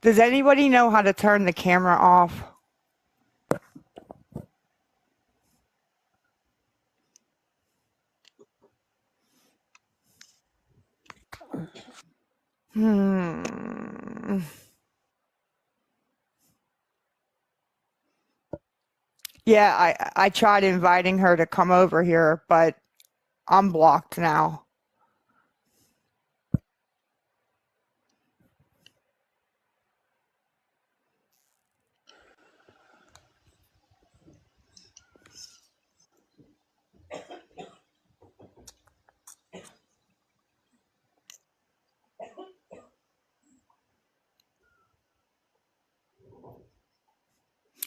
Does anybody know how to turn the camera off? Yeah, I tried inviting her to come over here, but I'm blocked now.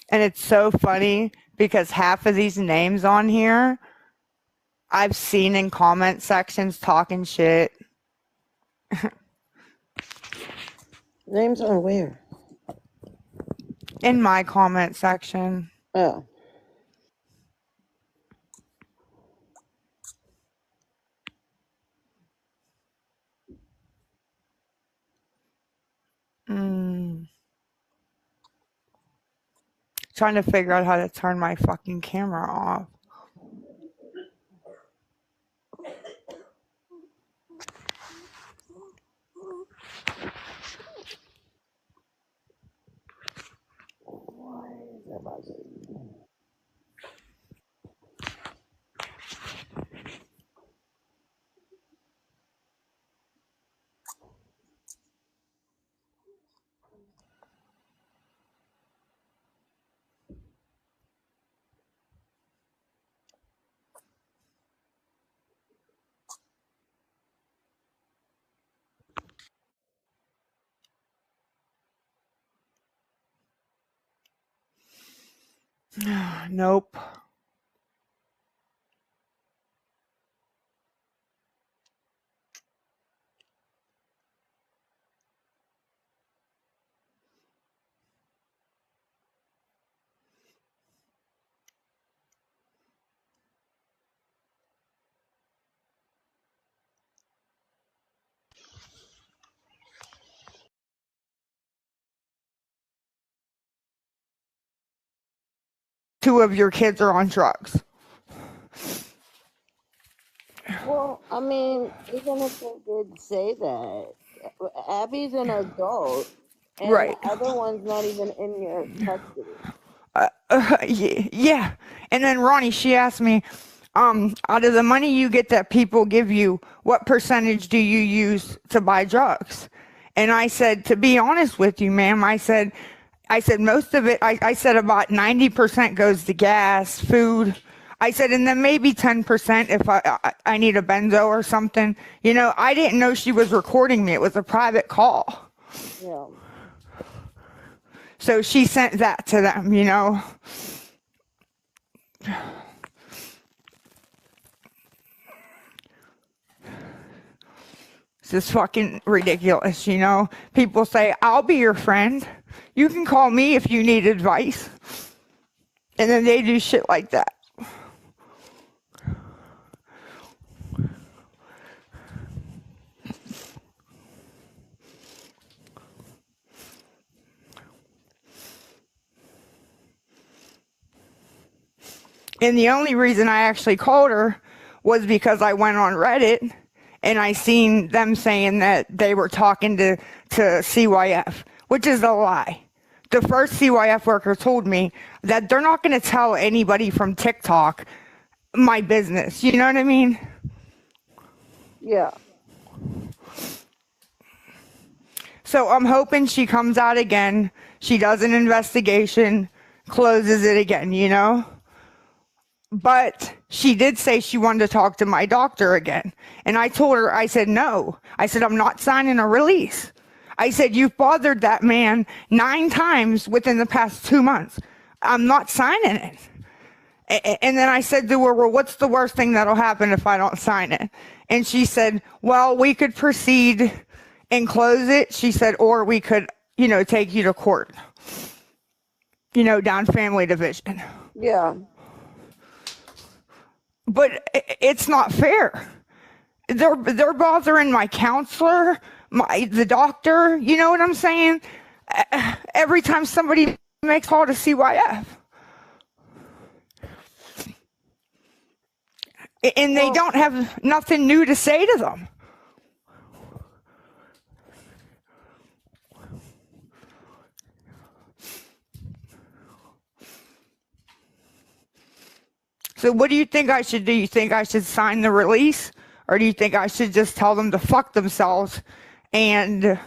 And it's so funny because half of these names on here I've seen in comment sections talking shit. Names on where? In my comment section. Oh. Trying to figure out how to turn my fucking camera off. Nope. Two of your kids are on drugs. Well, I mean, even if they did say that, Abby's an adult, and Right. the other one's not even in your custody. Yeah. And then Ronnie, she asked me, out of the money you get that people give you, what percentage do you use to buy drugs? And I said, to be honest with you, ma'am, I said most of it, I said about 90% goes to gas, food. I said, and then maybe 10% if I need a benzo or something. You know, I didn't know she was recording me. It was a private call. Yeah. So she sent that to them, you know. It's just fucking ridiculous, you know. People say, I'll be your friend. You can call me if you need advice. And then they do shit like that. And the only reason I actually called her was because I went on Reddit and I seen them saying that they were talking to CYF, which is a lie. The first CYF worker told me that they're not going to tell anybody from TikTok my business. You know what I mean? Yeah. So I'm hoping she comes out again. She does an investigation, closes it again, you know? But she did say she wanted to talk to my doctor again. And I told her, I said, no. I said, I'm not signing a release. I said, you've bothered that man 9 times within the past 2 months. I'm not signing it. And then I said to her, well, what's the worst thing that'll happen if I don't sign it? And she said, well, we could proceed and close it. She said, or we could, you know, take you to court, you know, down family division. Yeah. But it's not fair. They're bothering my counselor, the doctor. You know what I'm saying? every time somebody makes a call to CYF. And they Well, don't have nothing new to say to them. So what do you think I should do? You think I should sign the release? Or do you think I should just tell them to fuck themselves? And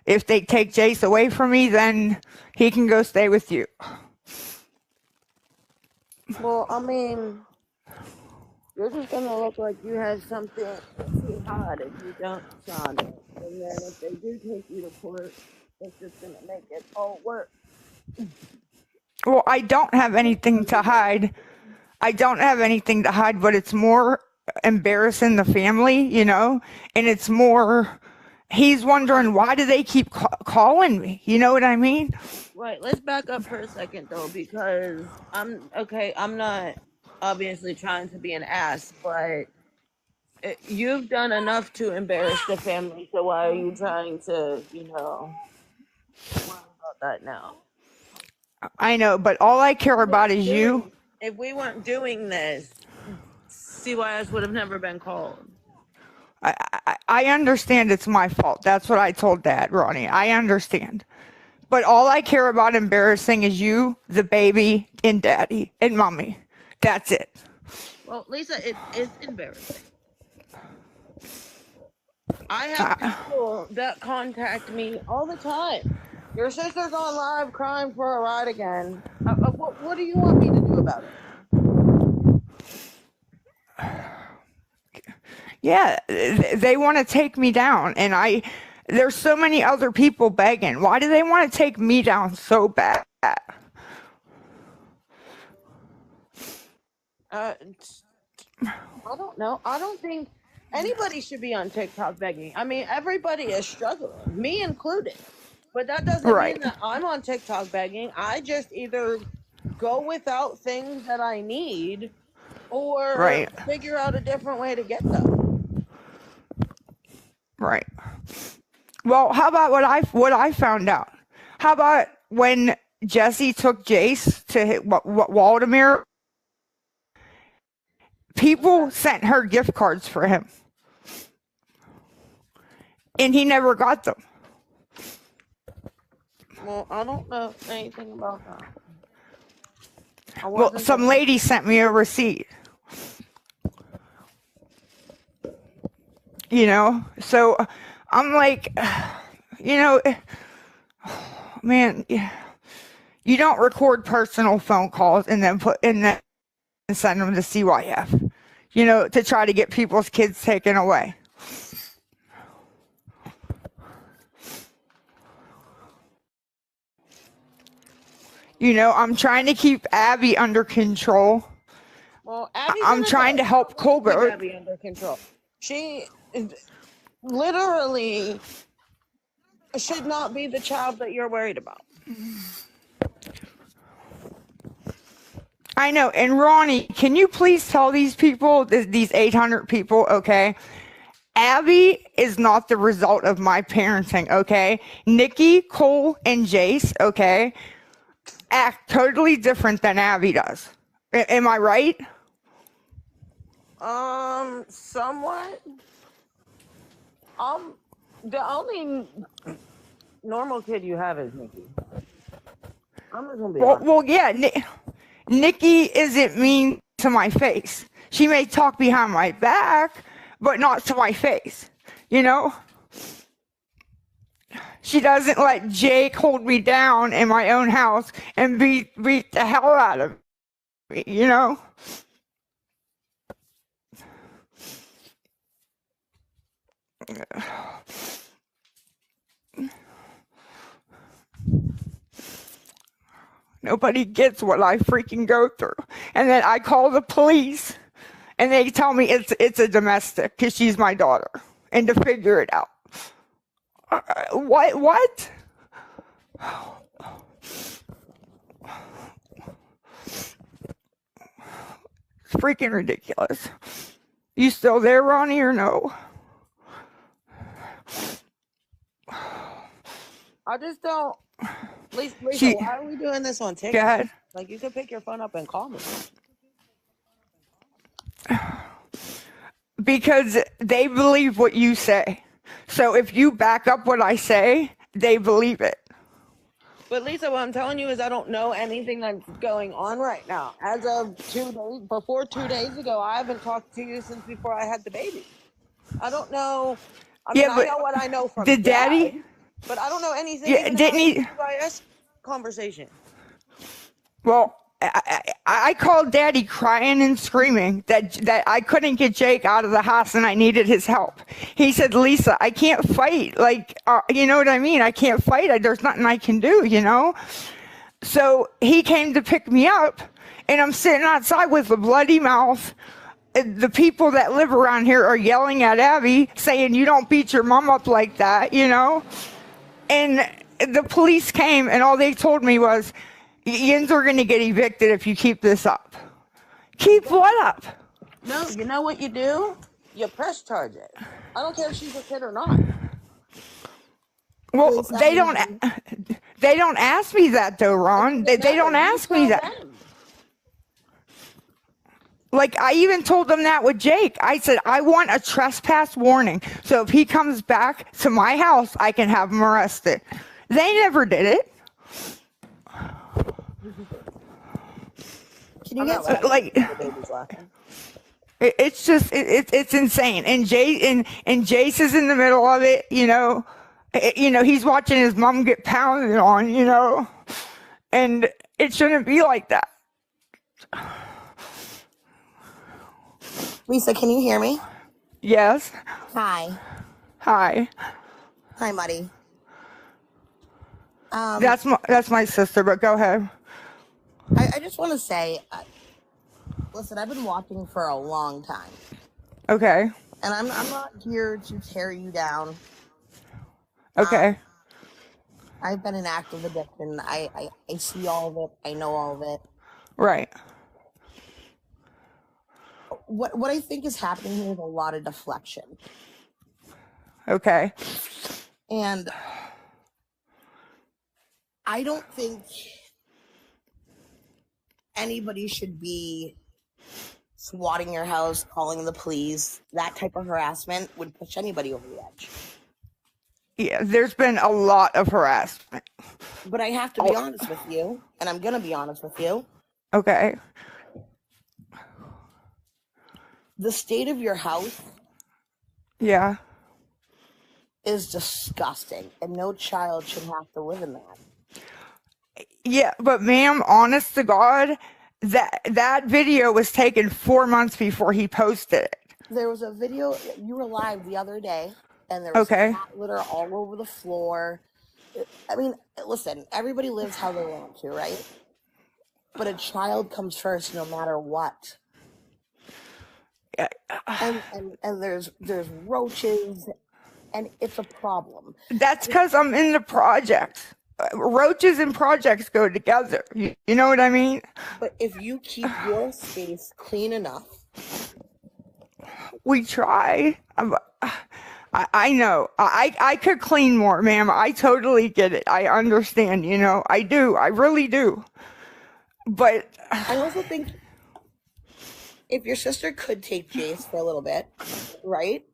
if they take Jace away from me, then he can go stay with you. well, I mean, you're just gonna look like you had something to hide if you don't sign it. And then if they do take you to court, it's just gonna make it all worse. Well, I don't have anything to hide. I don't have anything to hide, but it's more embarrassing the family, you know? And it's more, he's wondering, why do they keep calling me? You know what I mean? Right, let's back up for a second though, because I'm not obviously trying to be an ass, but you've done enough to embarrass the family, so why are you trying to, worry about that now? I know, but all I care about is you. If we weren't doing this, CYS would have never been called. I understand it's my fault. That's what I told Dad, Ronnie. I understand. But all I care about embarrassing is you, the baby, and Daddy, and Mommy. That's it. Well, Lisa, it is embarrassing. I have people that contact me all the time. Your sister's on live crying for a ride again. What do you want me to do about it? Yeah, they want to take me down, and there's so many other people begging. Why do they want to take me down so bad? I don't know. I don't think anybody should be on TikTok begging. I mean, everybody is struggling, me included. But that doesn't mean that I'm on TikTok begging. I just either go without things that I need or figure out a different way to get them. Right. Well, how about what I found out? How about when Jesse took Jace to hit Waldemar? People sent her gift cards for him, and he never got them. Well, I don't know anything about that. Well, some lady sent me a receipt. You know, so I'm like, man, you don't record personal phone calls and then send them to CYF, to try to get people's kids taken away. I'm trying to keep Abby under control. Well, I'm trying to help Colbert. Abby under control. She literally should not be the child that you're worried about. I know. And Ronnie, can you please tell these people, these 800 people, okay? Abby is not the result of my parenting, okay? Nikki, Cole, and Jace, okay, act totally different than Abby does. Am I right? Somewhat. The only normal kid you have is Nikki. I'm just gonna be honest. Well, yeah, Nikki isn't mean to my face. She may talk behind my back, but not to my face, She doesn't let Jake hold me down in my own house and beat the hell out of me, Nobody gets what I freaking go through. And then I call the police and they tell me it's a domestic because she's my daughter and to figure it out. What? It's freaking ridiculous. You still there, Ronnie, or no? I just don't. Lisa, She, why are we doing this on go TikTok? ahead. Like, you could pick your phone up and call me. Because they believe what you say. So if you back up what I say, they believe it. But Lisa, what I'm telling you is I don't know anything that's going on right now. As of before 2 days ago, I haven't talked to you since before I had the baby. I don't know. I mean, Yeah, I but know what I know from did Dad, Daddy? but I don't know anything Yeah, even about didn't the he? UIS conversation. Well, I called Daddy crying and screaming that I couldn't get Jake out of the house and I needed his help. He said, Lisa, I can't fight. Like, you know what I mean? I can't fight. There's nothing I can do, you know? So he came to pick me up, and I'm sitting outside with a bloody mouth. The people that live around here are yelling at Abby, saying, you don't beat your mom up like that, you know? And the police came, and all they told me was, Yins are going to get evicted if you keep this up. Keep what up? No, you know what you do? You press charge it. I don't care if she's a kid or not. Well, Is that easy? they don't ask me that though, Ron. They don't You ask me tell that. them. Like, I even told them that with Jake. I said, I want a trespass warning. So if he comes back to my house, I can have him arrested. They never did it. Can you I'm get not laughing. Like, The baby's laughing. it's just, it's insane. And Jace is in the middle of it, you know. You know, he's watching his mom get pounded on, you know. And it shouldn't be like that. Lisa, can you hear me? Yes. Hi. Hi. Hi, Muddy. That's my sister, but go ahead. I just want to say, listen, I've been watching for a long time, Okay. and I'm not here to tear you down. Okay. I've been in active addiction. I see all of it. I know all of it. Right. What I think is happening here is a lot of deflection, Okay. and I don't think anybody should be swatting your house, calling the police. That type of harassment would push anybody over the edge. Yeah, there's been a lot of harassment. But I have to be honest with you, and I'm gonna be honest with you. Okay. The state of your house Yeah. is disgusting, and no child should have to live in that. Yeah, but ma'am, honest to God, that video was taken 4 months before he posted it. There was a video, you were live the other day, and there was Okay. cat litter all over the floor. I mean, listen, everybody lives how they want to, right? But a child comes first no matter what. And there's roaches, and it's a problem. That's because I'm in the project. Roaches and projects go together. You know what I mean? But if you keep your space clean enough, We try. I know. I could clean more, ma'am. I totally get it. I understand, you know. I do. I really do. But I also think if your sister could take Jace for a little bit, right?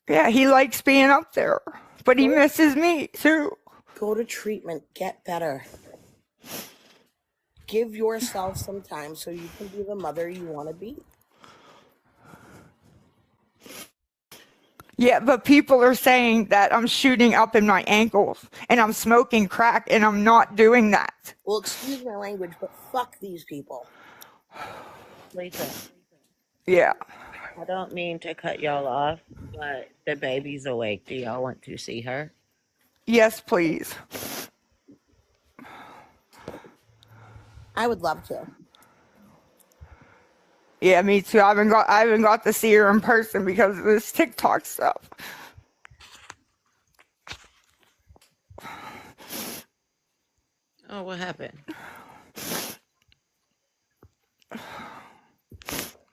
yeah, he likes being up there. But he misses me too. Go to treatment, get better. Give yourself some time so you can be the mother you want to be. Yeah, but people are saying that I'm shooting up in my ankles and I'm smoking crack and I'm not doing that. Well, excuse my language, but fuck these people. Lisa, Yeah. I don't mean to cut y'all off, but the baby's awake. Do y'all want to see her? Yes, please. I would love to. Yeah, me too. I haven't got to see her in person because of this TikTok stuff. Oh, what happened?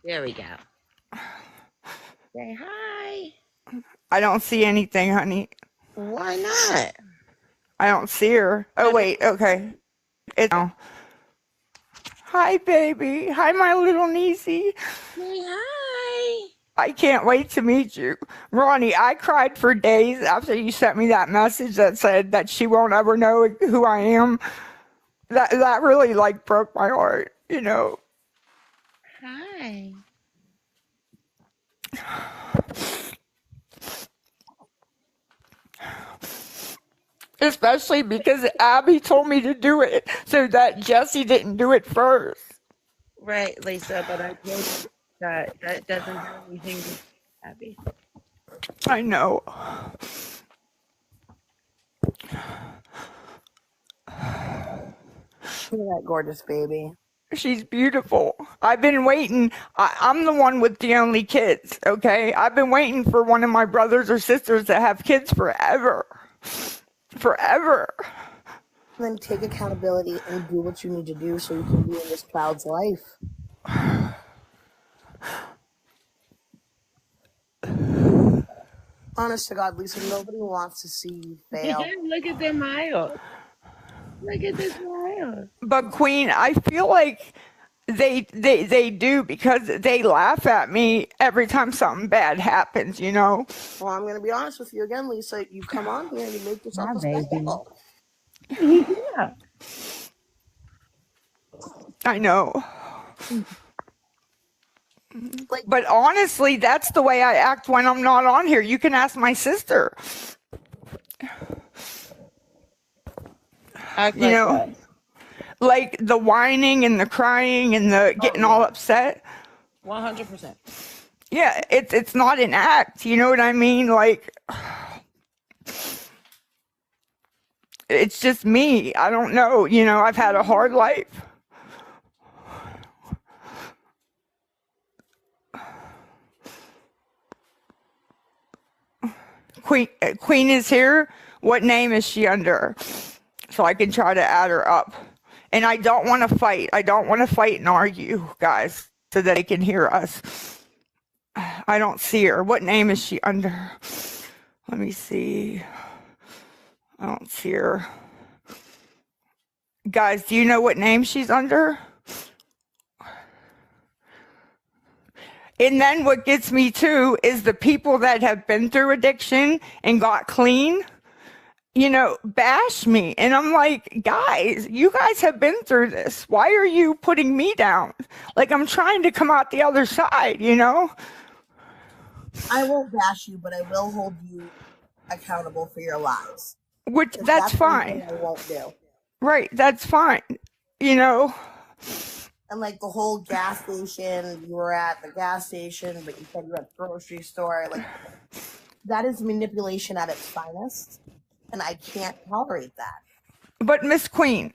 There we go. Say hi. I don't see anything, honey. Why not? I don't see her. Oh, wait. Okay. It's no. Hi, baby. Hi, my little niecey. Say hi. I can't wait to meet you. Ronnie, I cried for days after you sent me that message that said that she won't ever know who I am. That really like broke my heart, you know. Hi. Especially because Abby told me to do it so that Jesse didn't do it first. Right, Lisa, but I told you that doesn't have anything to do with Abby. I know. Look at that gorgeous baby. She's beautiful. I've been waiting. I'm the one with the only kids, okay? I've been waiting for one of my brothers or sisters to have kids forever. Forever. And then take accountability and do what you need to do so you can be in this child's life. Honest to God, Lisa, nobody wants to see you fail. Look at them miles. Look at this miles. But Queen, I feel like they do because they laugh at me every time something bad happens, you know? Well, I'm going to be honest with you again, Lisa. You come on here and you make yourself a spectacle. Yeah. I know. Like, But honestly, that's the way I act when I'm not on here. You can ask my sister. Act You like know, what? like the whining and the crying and the getting all upset. 100%. Yeah, it's not an act. You know what I mean? Like, it's just me. I don't know. You know, I've had a hard life. Queen is here. What name is she under? So I can try to add her up. And I don't want to fight. I don't want to fight and argue, guys, so that they can hear us. I don't see her. What name is she under? Let me see. I don't see her. Guys, do you know what name she's under? And then what gets me too is the people that have been through addiction and got clean, you know, bash me. And I'm like, guys, you guys have been through this. Why are you putting me down? Like, I'm trying to come out the other side, you know? I won't bash you, but I will hold you accountable for your lies. Which, that's fine. I won't do. Right, that's fine. You know? And like the whole gas station, you were at the gas station, but you said you were at the grocery store. Like, that is manipulation at its finest. And I can't tolerate that. But Miss Queen,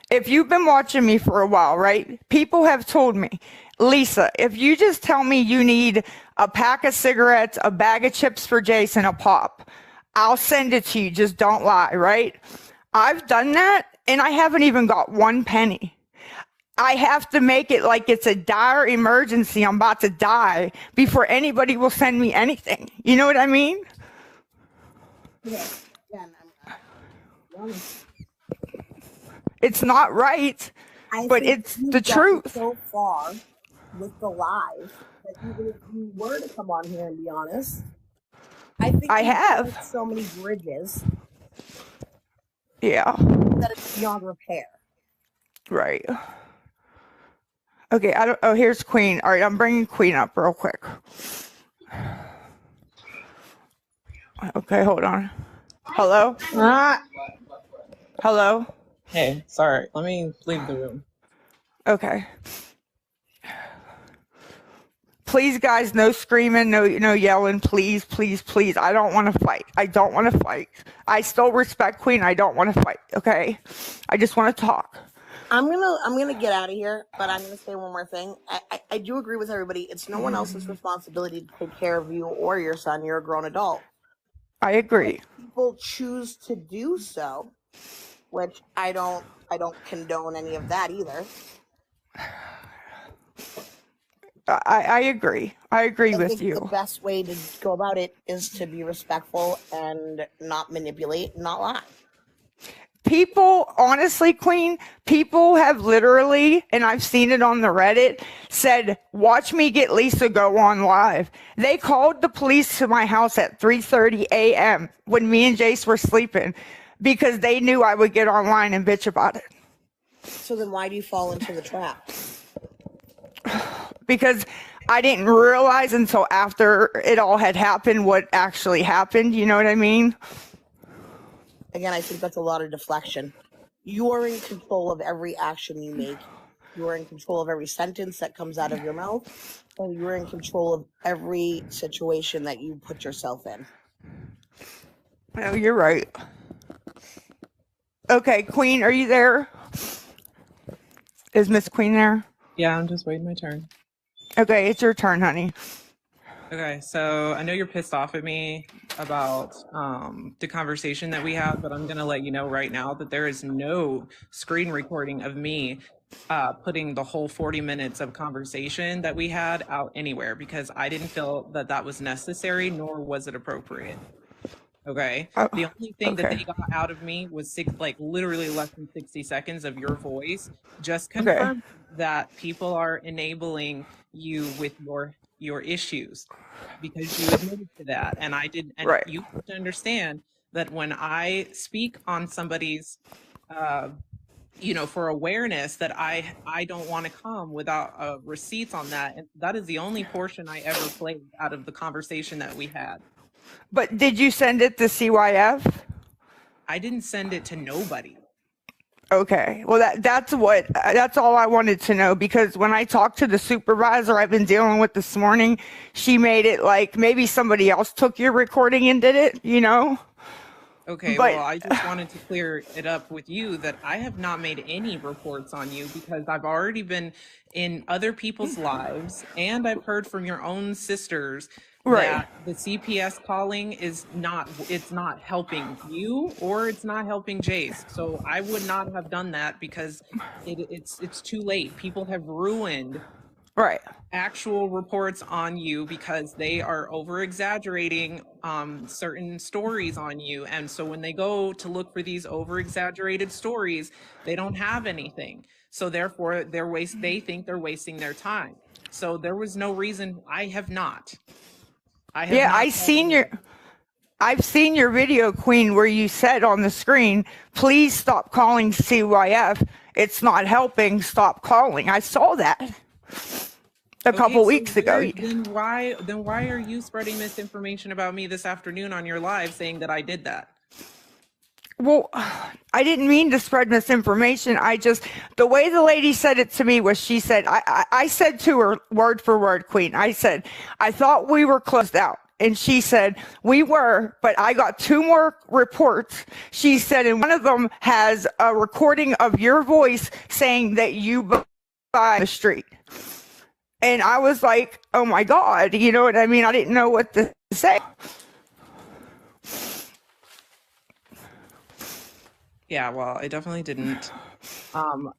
if you've been watching me for a while, right? People have told me, Lisa, if you just tell me you need a pack of cigarettes, a bag of chips for Jason, a pop, I'll send it to you. Just don't lie, right? I've done that and I haven't even got 1 penny. I have to make it like it's a dire emergency. I'm about to die before anybody will send me anything. You know what I mean? Yeah. I'm It's not right, but think it's you've the gotten truth. so far with the lies that even if you were to come on here and be honest, I think I you've have. burnt so many bridges Yeah, that it's beyond repair. right. Okay, oh, here's Queen. All right, I'm bringing Queen up real quick. Okay, hold on. Hello? Hello? Hey, sorry. Let me leave the room. Okay. Please, guys, no screaming, no yelling. Please, please, please. I don't want to fight. I don't want to fight. I still respect Queen. I don't want to fight, okay? I just want to talk. I'm gonna get out of here, but I'm gonna say one more thing. I do agree with everybody. It's no one else's responsibility to take care of you or your son. You're a grown adult. I agree. People choose to do so, which I don't condone any of that either. I agree. I agree I with think you. the best way to go about it is to be respectful and not manipulate, not lie. people, honestly, Queen, people have literally, and I've seen it on the Reddit, said, watch me get Lisa go on live. They called the police to my house at 3:30 a.m. when me and Jace were sleeping because they knew I would get online and bitch about it. So then why do you fall into the trap? Because I didn't realize until after it all had happened what actually happened. You know what I mean? Again, I think that's a lot of deflection. You are in control of every action you make. You are in control of every sentence that comes out of your mouth. And you're in control of every situation that you put yourself in. Oh, you're right. Okay, Queen, are you there? Is Miss Queen there? Yeah, I'm just waiting my turn. Okay, it's your turn, honey. Okay, so I know you're pissed off at me about the conversation that we had, but I'm gonna let you know right now that there is no screen recording of me putting the whole 40 minutes of conversation that we had out anywhere because I didn't feel that that was necessary, nor was it appropriate. Okay. Oh, The only thing that okay. they got out of me was literally less than 60 seconds of your voice, just Okay. confirm that people are enabling you with your issues because you admitted to that. And I did, and Right. you have to understand that when I speak on somebody's for awareness that I don't want to come without receipts on that. And that is the only portion I ever played out of the conversation that we had. But did you send it to CYF? I didn't send it to nobody. Okay. Well, that's all I wanted to know because when I talked to the supervisor I've been dealing with this morning, she made it like maybe somebody else took your recording and did it, you know? Okay, But well, I just wanted to clear it up with you that I have not made any reports on you because I've already been in other people's lives and I've heard from your own sisters Right. that the CPS calling it's not helping you or it's not helping Jace. So I would not have done that because it's too late. People have ruined right. actual reports on you because they are over exaggerating certain stories on you, and so when they go to look for these over exaggerated stories they don't have anything, so therefore they think they're wasting their time. So there was no reason. Yeah, I've seen your video, Queen, where you said on the screen, please stop calling CYF. It's not helping. Stop calling. I saw that a couple weeks ago. Then why are you spreading misinformation about me this afternoon on your live saying that I did that? Well, I didn't mean to spread misinformation. The way the lady said it to me was she said, I said to her word for word, Queen, I said, I thought we were closed out. And she said, we were, but I got 2 more reports. She said, and one of them has a recording of your voice saying that you by the street. And I was like, oh my God, you know what I mean? I didn't know what to say. Yeah, well, I definitely didn't.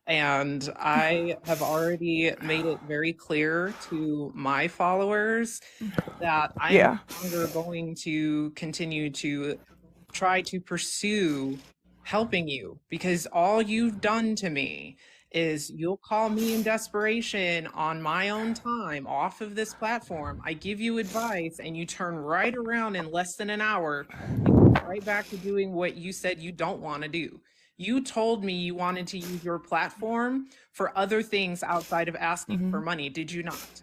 And I have already made it very clear to my followers that I am no longer going to continue to try to pursue helping you because all you've done to me is you'll call me in desperation on my own time off of this platform. I give you advice and you turn right around in less than an hour and go right back to doing what you said you don't want to do. You told me you wanted to use your platform for other things outside of asking for money. Did you not?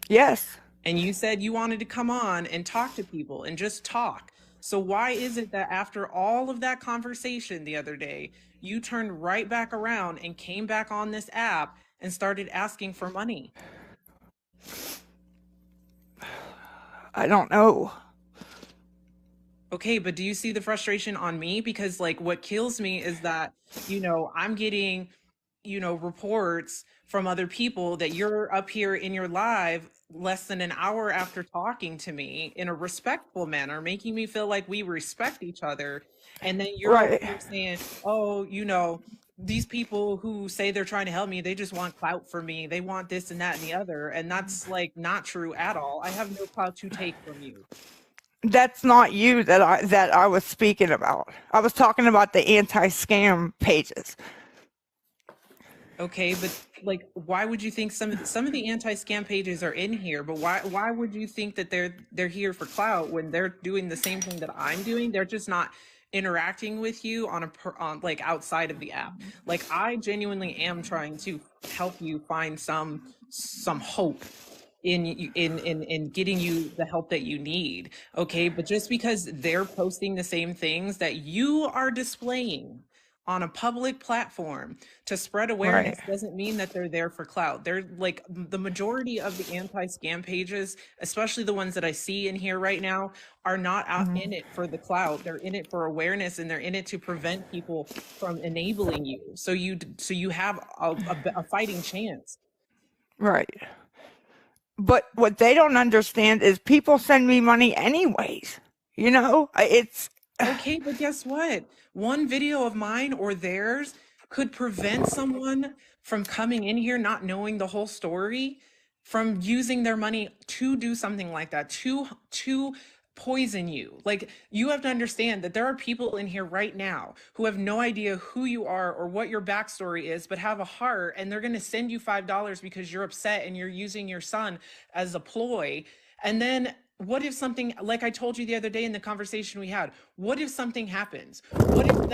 Yes. And you said you wanted to come on and talk to people and just talk. So why is it that after all of that conversation the other day, you turned right back around and came back on this app and started asking for money? I don't know. Okay, but do you see the frustration on me? Because like what kills me is that, I'm getting, reports from other people that you're up here in your live less than an hour after talking to me in a respectful manner, making me feel like we respect each other. And then you're over here saying, oh, these people who say they're trying to help me, they just want clout for me. They want this and that and the other. And that's like not true at all. I have no clout to take from you. That's not you that I was speaking about. I was talking about the anti-scam pages. Okay, but like, why would you think some of the anti-scam pages are in here? But why would you think that they're here for clout when they're doing the same thing that I'm doing? They're just not interacting with you on like outside of the app. Like, I genuinely am trying to help you find some hope in getting you the help that you need. Okay, but just because they're posting the same things that you are displaying on a public platform to spread Right. awareness doesn't mean that they're there for clout. They're like, the majority of the anti-scam pages, especially the ones that I see in here right now, are not out in it for the clout. They're in it for awareness, and they're in it to prevent people from enabling you. So you have a fighting chance. Right. But what they don't understand is people send me money anyways. You know, it's Okay, but guess what? One video of mine or theirs could prevent someone from coming in here not knowing the whole story, from using their money to do something like that, to poison you. Like, you have to understand that there are people in here right now who have no idea who you are or what your backstory is, but have a heart, and they're going to send you $5 because you're upset and you're using your son as a ploy. And then what if something, like I told you the other day in the conversation we had, what if something happens? What if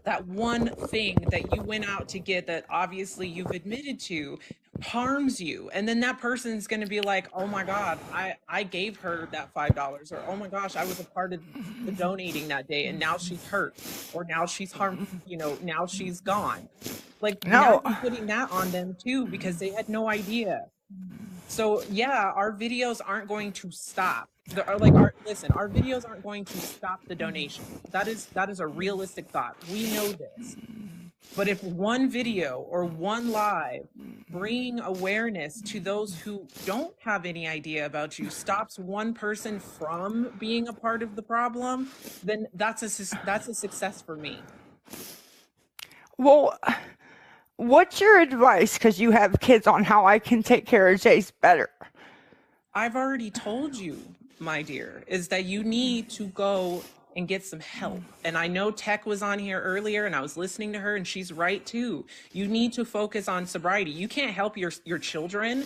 that one thing that you went out to get, that obviously you've admitted to, harms you? And then that person's going to be like, oh my God, I gave her that $5, or oh my gosh, I was a part of the donating that day, and now she's hurt, or now she's harmed, now she's gone. Like, now no. you're putting that on them too, because they had no idea. So yeah, our videos aren't going to stop. Listen, our videos aren't going to stop the donation. That is a realistic thought. We know this. But if one video or one live bringing awareness to those who don't have any idea about you stops one person from being a part of the problem, then that's a success for me. Well, what's your advice, because you have kids, on how I can take care of Jace better? I've already told you, my dear, is that you need to go and get some help. And I know Tech was on here earlier, and I was listening to her, and she's right too. You need to focus on sobriety. You can't help your children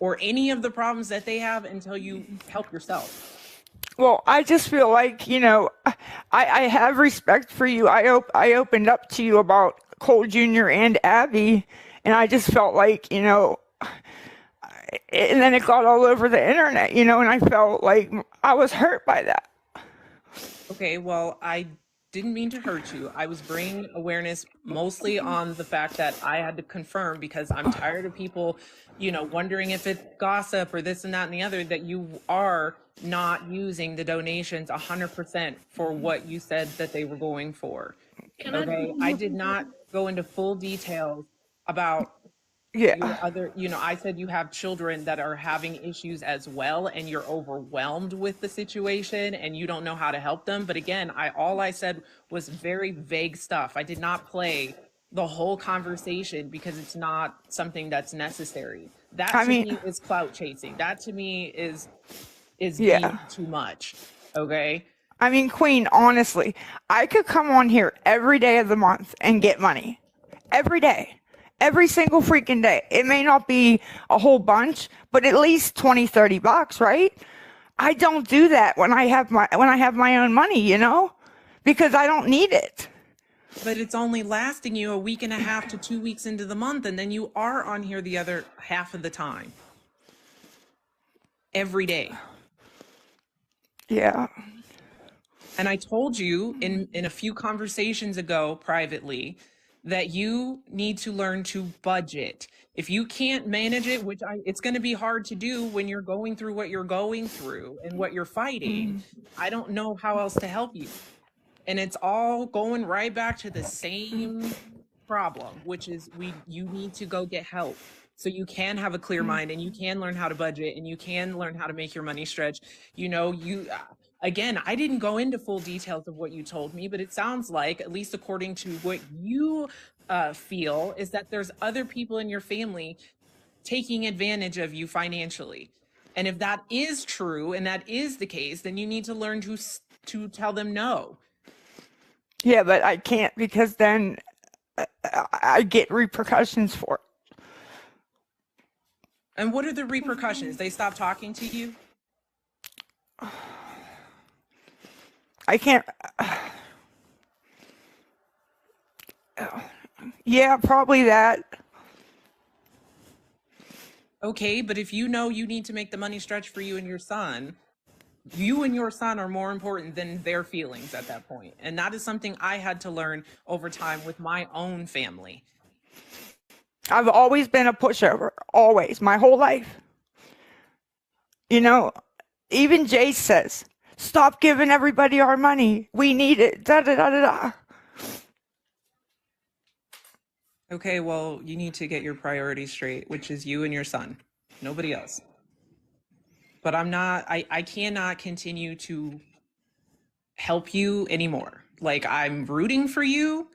or any of the problems that they have until you help yourself. Well, I just feel like, I have respect for you. I opened up to you about Cole Jr. and Abby, and I just felt like, and then it got all over the internet, and I felt like I was hurt by that. Okay, well, I didn't mean to hurt you. I was bringing awareness mostly on the fact that I had to confirm, because I'm tired of people, wondering if it's gossip or this and that and the other, that you are not using the donations 100% for what you said that they were going for. Okay, I did not go into full details about your Yeah. other, I said you have children that are having issues as well, and you're overwhelmed with the situation and you don't know how to help them. But again, all I said was very vague stuff. I did not play the whole conversation, because it's not something that's necessary. That I to mean, me is clout chasing. That to me is yeah. being too much. Okay. I mean, Queen, honestly, I could come on here every day of the month and get money. Every day. Every single freaking day. It may not be a whole bunch, but at least $20-$30, right? I don't do that when I have my own money, because I don't need it. But it's only lasting you a week and a half to 2 weeks into the month, and then you are on here the other half of the time. Every day. Yeah. And I told you in a few conversations ago privately that you need to learn to budget. If you can't manage it, it's going to be hard to do when you're going through what you're going through and what you're fighting. I don't know how else to help you. And it's all going right back to the same problem, which is you need to go get help, so you can have a clear mind, and you can learn how to budget, and you can learn how to make your money stretch. Again, I didn't go into full details of what you told me, but it sounds like, at least according to what you feel, is that there's other people in your family taking advantage of you financially. And if that is true and that is the case, then you need to learn to tell them no. Yeah, but I can't because then I get repercussions for it. And what are the repercussions? They stop talking to you? I can't. Yeah, probably that. Okay, but if you know you need to make the money stretch for you and your son are more important than their feelings at that point. And that is something I had to learn over time with my own family. I've always been a pushover, always, my whole life. You know, even Jay says, stop giving everybody our money. We need it. Da da da da da. Okay, well, you need to get your priorities straight, which is you and your son, nobody else. But I cannot continue to help you anymore. Like, I'm rooting for you,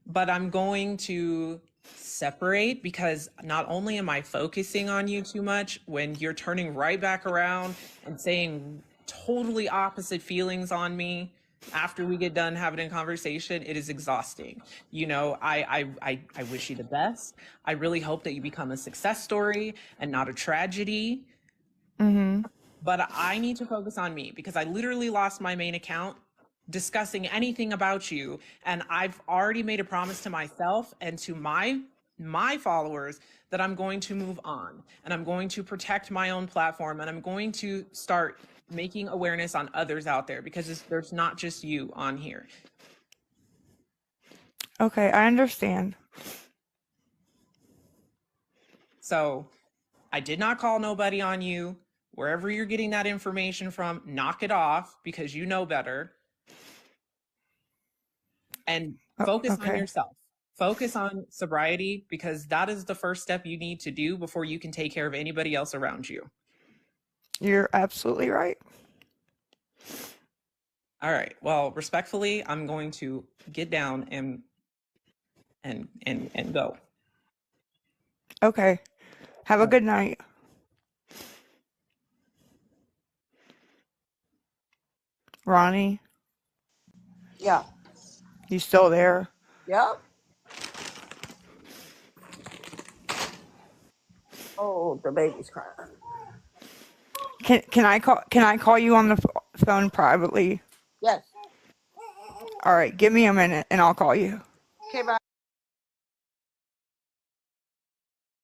but I'm going to separate, because not only am I focusing on you too much when you're turning right back around and saying totally opposite feelings on me after we get done having a conversation, it is exhausting. You know, I wish you the best. I really hope that you become a success story and not a tragedy. But I need to focus on me, because I literally lost my main account discussing anything about you, and I've already made a promise to myself and to my followers that I'm going to move on, and I'm going to protect my own platform, and I'm going to start making awareness on others out there, because there's not just you on here. Okay, I understand. So I did not call nobody on you. Wherever you're getting that information from, knock it off, because you know better. And focus on yourself. Focus on sobriety, because that is the first step you need to do before you can take care of anybody else around you. You're absolutely right. All right. Well, respectfully, I'm going to get down and go. Okay. Have a good night. Ronnie, Yeah. you still there? Yep. Oh, the baby's crying. Can I call you on the phone privately? Yes. All right, give me a minute and I'll call you. Okay, bye.